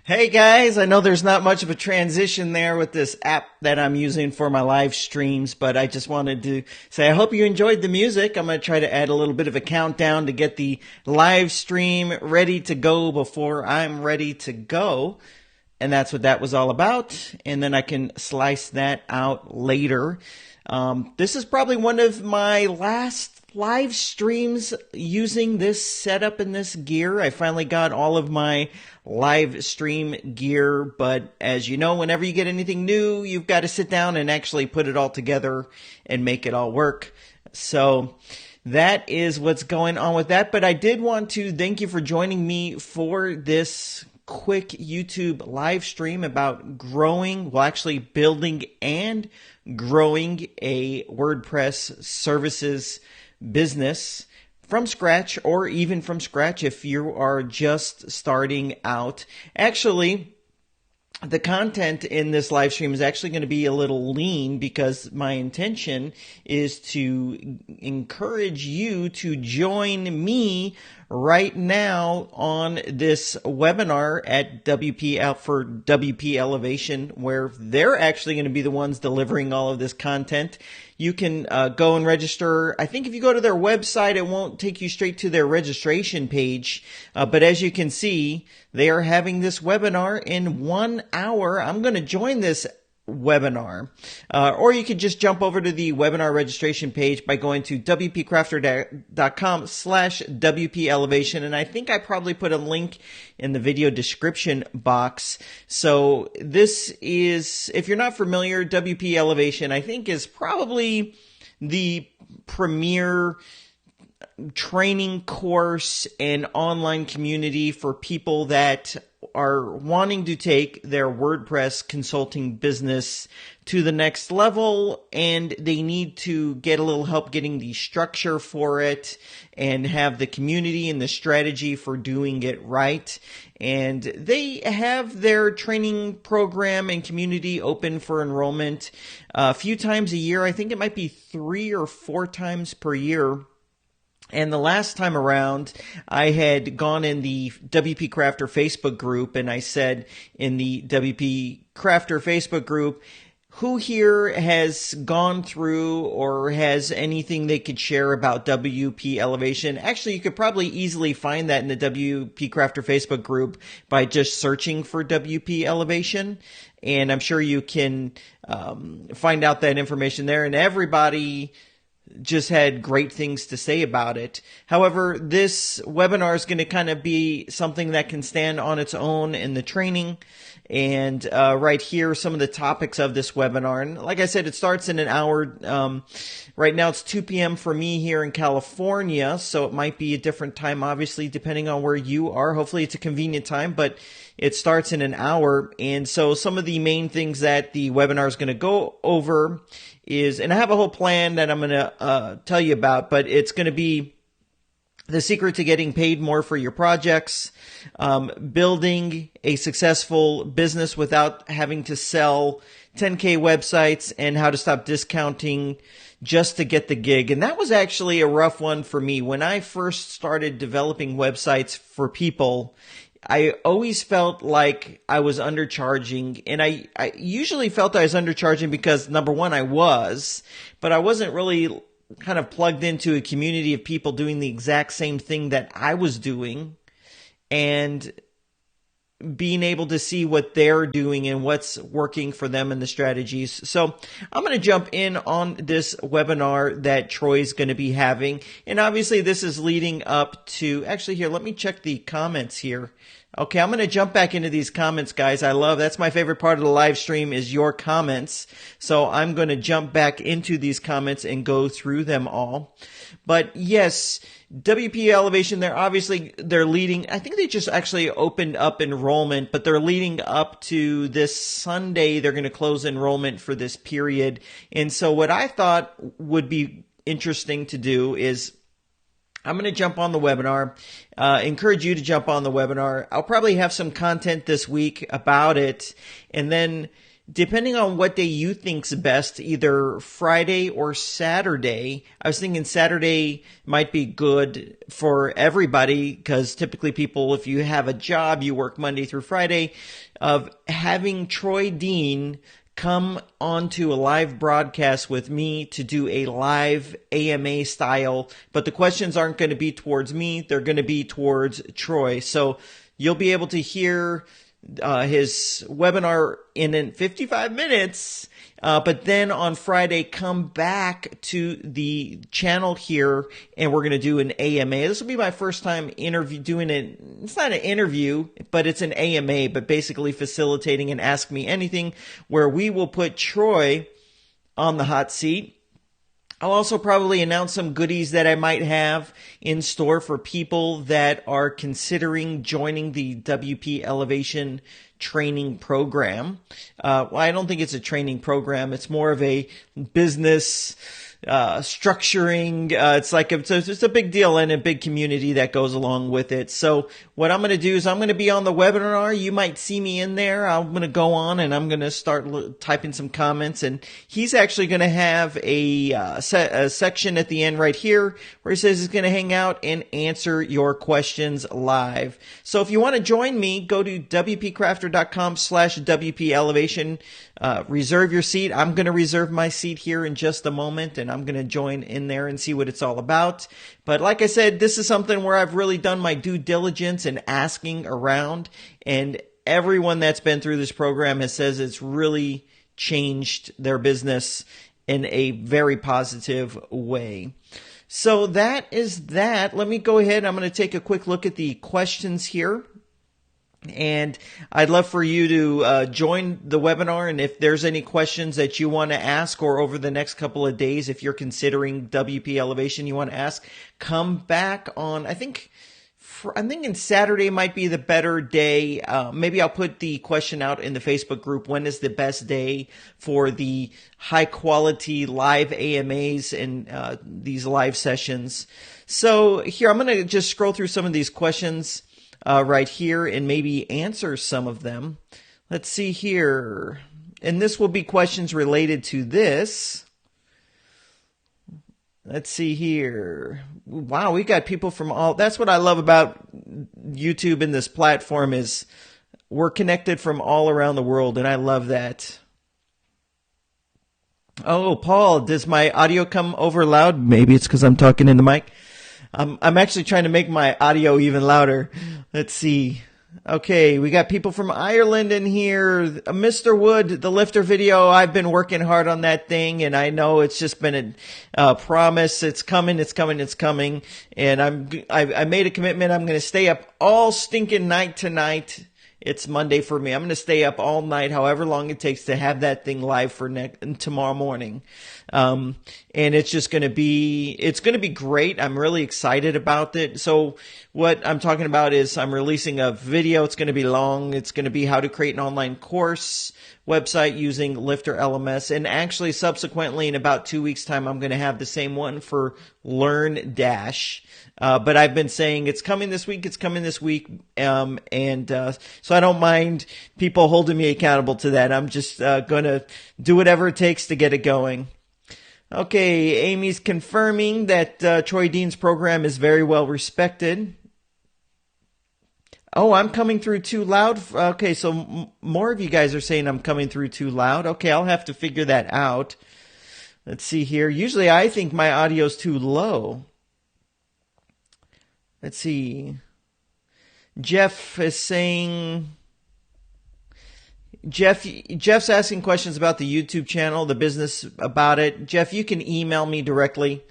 Hey guys, I know there's not much of a transition there with this app that I'm using for my live streams, but I just wanted to say I hope you enjoyed the music. I'm going to try to add a little bit of a countdown to get the live stream ready to go before I'm ready to go. And that's what that was all about. And then I can slice that out later. This is probably one of my last live streams using this setup and this gear. I finally got all of my live stream gear, but as you know, whenever you get anything new, you've got to sit down and actually put it all together and make it all work. So that is what's going on with that. But I did want to thank you for joining me for this quick YouTube live stream about building and growing a WordPress services business from scratch, or even from scratch if you are just starting out. Actually, the content in this live stream is actually going to be a little lean because my intention is to encourage you to join me right now on this webinar at WP Elevation, where they're actually going to be the ones delivering all of this content. You can go and register. I think if you go to their website, it won't take you straight to their registration page. But as you can see, they are having this webinar in 1 hour. I'm going to join this webinar. Or you could just jump over to the webinar registration page by going to WPCrafter.com/WP Elevation. And I think I probably put a link in the video description box. So this is, if you're not familiar, WP Elevation, I think, is probably the premier training course and online community for people that are wanting to take their WordPress consulting business to the next level, and they need to get a little help getting the structure for it and have the community and the strategy for doing it right. And they have their training program and community open for enrollment a few times a year. I think it might be 3 or 4 times per year. And the last time around, I had gone in the WP Crafter Facebook group, and I said in the WP Crafter Facebook group, who here has gone through or has anything they could share about WP Elevation? Actually, you could probably easily find that in the WP Crafter Facebook group by just searching for WP Elevation. And I'm sure you can find out that information there. And everybody just had great things to say about it. However, this webinar is going to kind of be something that can stand on its own in the training. And right here, some of the topics of this webinar. And like I said, it starts in an hour. Right now, it's 2 p.m. for me here in California, so it might be a different time, obviously, depending on where you are. Hopefully, it's a convenient time, but it starts in an hour. And so some of the main things that the webinar is going to go over is, and I have a whole plan that I'm going to tell you about, but it's going to be the secret to getting paid more for your projects, building a successful business without having to sell 10K websites, and how to stop discounting just to get the gig. And that was actually a rough one for me. When I first started developing websites for people, I always felt like I was undercharging, and I usually felt I was undercharging because, number one, I was, but I wasn't really kind of plugged into a community of people doing the exact same thing that I was doing, and being able to see what they're doing and what's working for them and the strategies. So I'm going to jump in on this webinar that Troy's going to be having. And obviously this is leading up to, actually here, let me check the comments here. Okay, I'm going to jump back into these comments, guys. That's my favorite part of the live stream is your comments. So I'm going to jump back into these comments and go through them all. But yes, WP Elevation, they're leading, I think they just actually opened up enrollment, but they're leading up to this Sunday. They're going to close enrollment for this period. And so what I thought would be interesting to do is I'm going to jump on the webinar, encourage you to jump on the webinar. I'll probably have some content this week about it. And then depending on what day you think's best, either Friday or Saturday. I was thinking Saturday might be good for everybody because typically people, if you have a job, you work Monday through Friday, of having Troy Dean come onto a live broadcast with me to do a live AMA style, but the questions aren't going to be towards me. They're going to be towards Troy. So you'll be able to hear his webinar in 55 minutes, but then on Friday come back to the channel here and we're going to do an AMA. This will be my first time doing it. It's not an interview, but it's an AMA, but basically facilitating an Ask Me Anything where we will put Troy on the hot seat. I'll also probably announce some goodies that I might have in store for people that are considering joining the WP Elevation training program. Well, I don't think it's a training program. It's more of a business structuring. It's a big deal and a big community that goes along with it. So what I'm going to do is I'm going to be on the webinar. You might see me in there. I'm going to go on and I'm going to start typing some comments, and he's actually going to have a section at the end right here where he says he's going to hang out and answer your questions live. So if you want to join me, go to WPCrafter.com/WP Elevation. Reserve your seat. I'm going to reserve my seat here in just a moment, and I'm going to join in there and see what it's all about. But like I said, this is something where I've really done my due diligence and asking around, and everyone that's been through this program has says it's really changed their business in a very positive way. So that is that. Let me go ahead. I'm going to take a quick look at the questions here. And I'd love for you to join the webinar. And if there's any questions that you want to ask, or over the next couple of days, if you're considering WP Elevation, you want to ask, come back on, I'm thinking Saturday might be the better day. Maybe I'll put the question out in the Facebook group. When is the best day for the high quality live AMAs and these live sessions? So here, I'm going to just scroll through some of these questions right here and maybe answer some of them. Let's see here. And this will be questions related to this. Let's see here. Wow, we got people from that's what I love about YouTube and this platform is we're connected from all around the world, and I love that. Oh, Paul, does my audio come over loud? Maybe it's because I'm talking in the mic. I'm actually trying to make my audio even louder. Let's see. Okay, we got people from Ireland in here. Mr. Wood, the lifter video, I've been working hard on that thing, and I know it's just been a promise. It's coming, it's coming, it's coming. And I made a commitment. I'm going to stay up all stinking night tonight. It's Monday for me. I'm going to stay up all night, however long it takes to have that thing live for tomorrow morning. And it's just going to be, it's going to be great. I'm really excited about it. So what I'm talking about is I'm releasing a video. It's going to be long. It's going to be how to create an online course website using Lifter LMS. And actually subsequently in about 2 weeks time, I'm going to have the same one for Learn Dash. But I've been saying it's coming this week. It's coming this week. So I don't mind people holding me accountable to that. I'm just going to do whatever it takes to get it going. Okay, Amy's confirming that Troy Dean's program is very well respected. Oh, I'm coming through too loud. Okay, so more of you guys are saying I'm coming through too loud. Okay, I'll have to figure that out. Let's see here. Usually I think my audio's too low. Let's see. Jeff is saying... Jeff's asking questions about the YouTube channel, the business about it. Jeff, you can email me directly.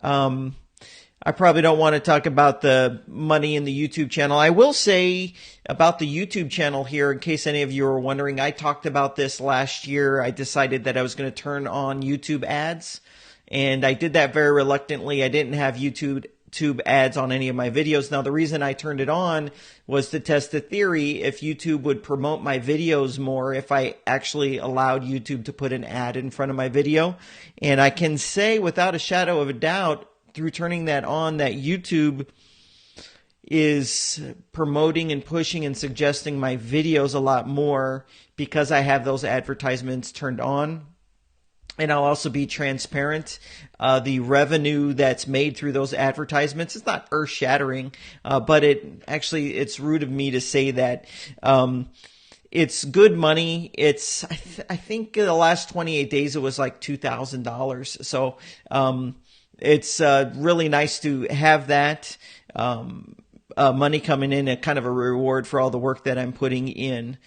I probably don't want to talk about the money in the YouTube channel. I will say about the YouTube channel here, in case any of you are wondering, I talked about this last year. I decided that I was going to turn on YouTube ads, and I did that very reluctantly. I didn't have YouTube ads on any of my videos. Now, the reason I turned it on was to test the theory if YouTube would promote my videos more if I actually allowed YouTube to put an ad in front of my video. And I can say without a shadow of a doubt, through turning that on, that YouTube is promoting and pushing and suggesting my videos a lot more because I have those advertisements turned on. And I'll also be transparent. The revenue that's made through those advertisements is not earth-shattering, but it's rude of me to say that. It's good money. I think the last 28 days it was like $2,000. So it's really nice to have that money coming in, a kind of a reward for all the work that I'm putting in.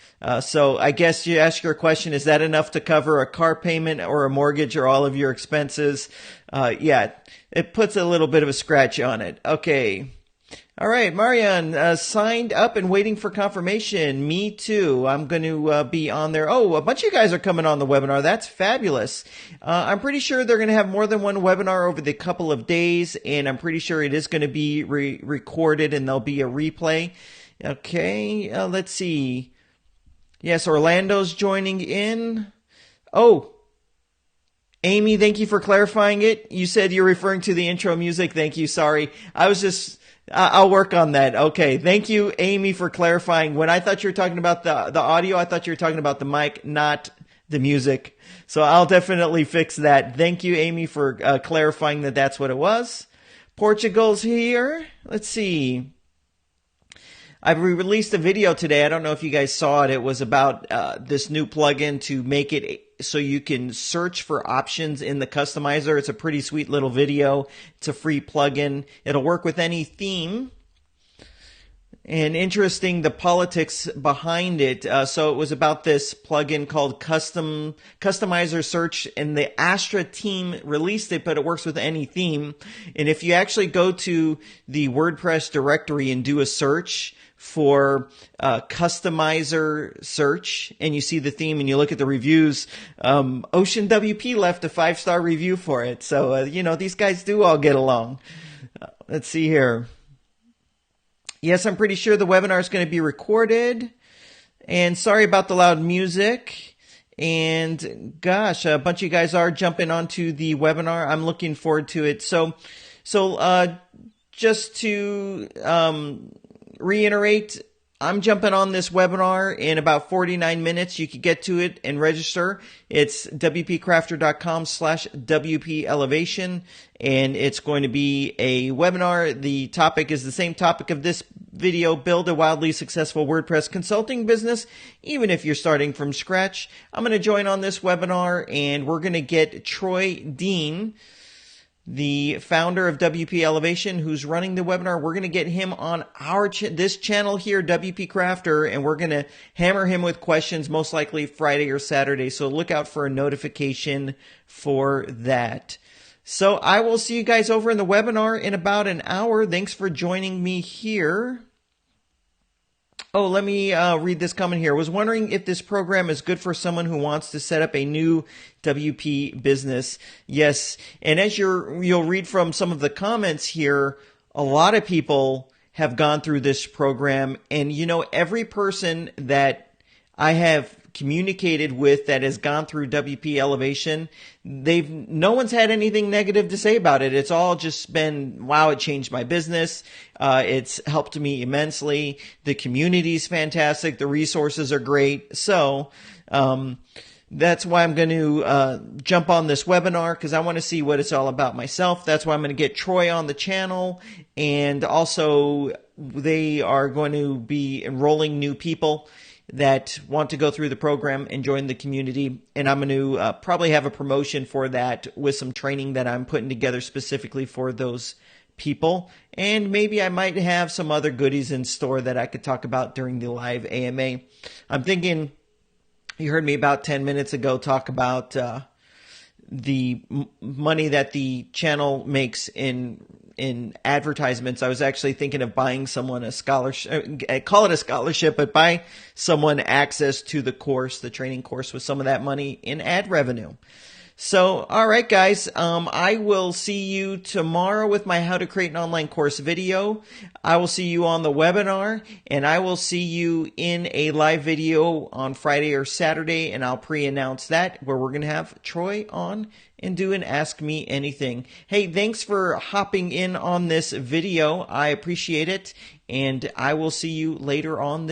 So I guess you ask your question, is that enough to cover a car payment or a mortgage or all of your expenses? Yeah, it puts a little bit of a scratch on it. Okay. All right, Marianne, signed up and waiting for confirmation. Me too. I'm going to be on there. Oh, a bunch of you guys are coming on the webinar. That's fabulous. I'm pretty sure they're going to have more than one webinar over the couple of days, and I'm pretty sure it is going to be recorded and there'll be a replay. Okay, let's see. Yes, Orlando's joining in. Oh, Amy, thank you for clarifying it. You said you're referring to the intro music. Thank you. Sorry. I'll work on that. Okay. Thank you, Amy, for clarifying. When I thought you were talking about the audio, I thought you were talking about the mic, not the music. So I'll definitely fix that. Thank you, Amy, for clarifying that that's what it was. Portugal's here. Let's see. I released a video today. I don't know if you guys saw it. It was about this new plugin to make it so you can search for options in the customizer. It's a pretty sweet little video. It's a free plugin. It'll work with any theme. And interesting, the politics behind it. So it was about this plugin called Customizer Search, and the Astra team released it, but it works with any theme. And if you actually go to the WordPress directory and do a search for Customizer Search, and you see the theme and you look at the reviews, Ocean WP left a 5-star review for it. So, these guys do all get along. Let's see here. Yes, I'm pretty sure the webinar is going to be recorded. And sorry about the loud music. And gosh, a bunch of you guys are jumping onto the webinar. I'm looking forward to it. So just to reiterate, I'm jumping on this webinar in about 49 minutes. You can get to it and register. It's WPCrafter.com/WP Elevation, and it's going to be a webinar. The topic is the same topic of this video: build a wildly successful WordPress consulting business, even if you're starting from scratch. I'm going to join on this webinar, and we're going to get Troy Dean, the founder of WP Elevation, who's running the webinar. We're going to get him on this channel here, WP Crafter, and we're going to hammer him with questions, most likely Friday or Saturday. So look out for a notification for that. So I will see you guys over in the webinar in about an hour. Thanks for joining me here. Oh, let me read this comment here. I was wondering if this program is good for someone who wants to set up a new WP business. Yes, and as you'll read from some of the comments here, a lot of people have gone through this program, and every person that I have communicated with that has gone through WP Elevation, no one's had anything negative to say about it. It's all just been, wow, it changed my business. It's helped me immensely. The community's fantastic. The resources are great. So, that's why I'm going to jump on this webinar, because I want to see what it's all about myself. That's why I'm going to get Troy on the channel, and also they are going to be enrolling new people that want to go through the program and join the community. And I'm going to probably have a promotion for that with some training that I'm putting together specifically for those people. And maybe I might have some other goodies in store that I could talk about during the live AMA. I'm thinking, you heard me about 10 minutes ago talk about the money that the channel makes in advertisements. I was actually thinking of buying someone a scholarship, call it a scholarship, but buy someone access to the course, the training course, with some of that money in ad revenue. So, all right, guys, I will see you tomorrow with my How to Create an Online Course video. I will see you on the webinar, and I will see you in a live video on Friday or Saturday, and I'll pre-announce that, where we're going to have Troy on and do an Ask Me Anything. Hey, thanks for hopping in on this video. I appreciate it, and I will see you later on this